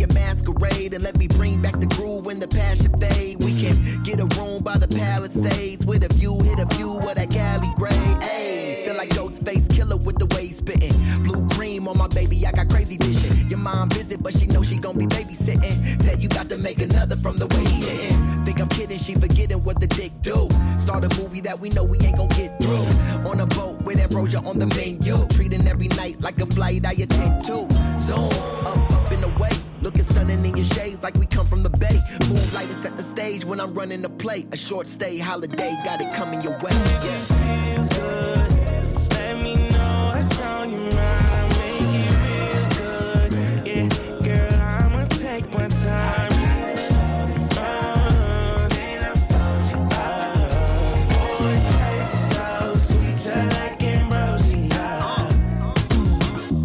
a masquerade and let me bring back the groove when the passion fade. We can get a room by the Palisades with a view, hit a view of that Cali grade. Ayy, feel like Ghostface Killer with the way he's spitting. Blue cream on my baby, I got crazy vision. Your mom visit, but she know she gon' be babysitting. Said you got to make another from the way he hitting. Think I'm kidding, she forgetting what the dick do. Start a movie that we know we ain't gon' get through. On a boat with ambrosia on the menu. Treating every night like a flight I attend to. Zoom, up and away. Looking stunning in your shades like we come from the bay. Moonlight is set the stage when I'm running the play. A short stay holiday, got it coming your way. Yeah. Feels good. Let me know what's on your mind. I'll make it real good. Yeah, girl, I'ma take my time. Then I fold you up. Oh, it tastes so sweet, just like ambrosia.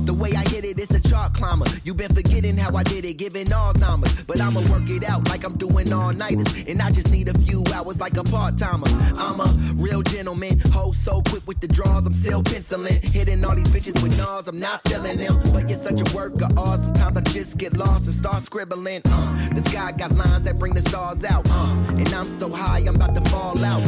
The way I hit it, it's a chart climber. You been forgetting how I did it, giving Alzheimer's. But I'ma work it out like I'm doing all-nighters. And I just need a few hours like a part-timer. I'm a real gentleman, ho so quick with the draws, I'm still penciling. Hitting all these bitches with nars, I'm not feeling them. But you're such a work of art, sometimes I just get lost and start scribbling. The sky got lines that bring the stars out. And I'm so high, I'm about to fall out.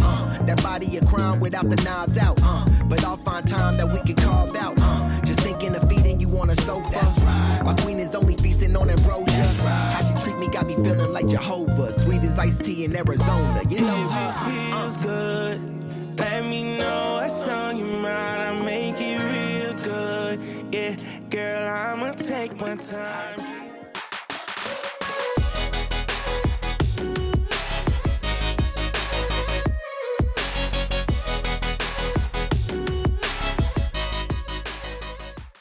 That body a crime without the knives out. But I'll find time that we can carve out. Just thinking of feeding you on a sofa. That's right. My queen is only feasting on ambrosia. Right. How she treat me got me feeling like Jehovah. Sweet as iced tea in Arizona. You know her. If it feels good, let me know what's on your mind. I'll make it real good. Yeah, girl, I'ma take my time.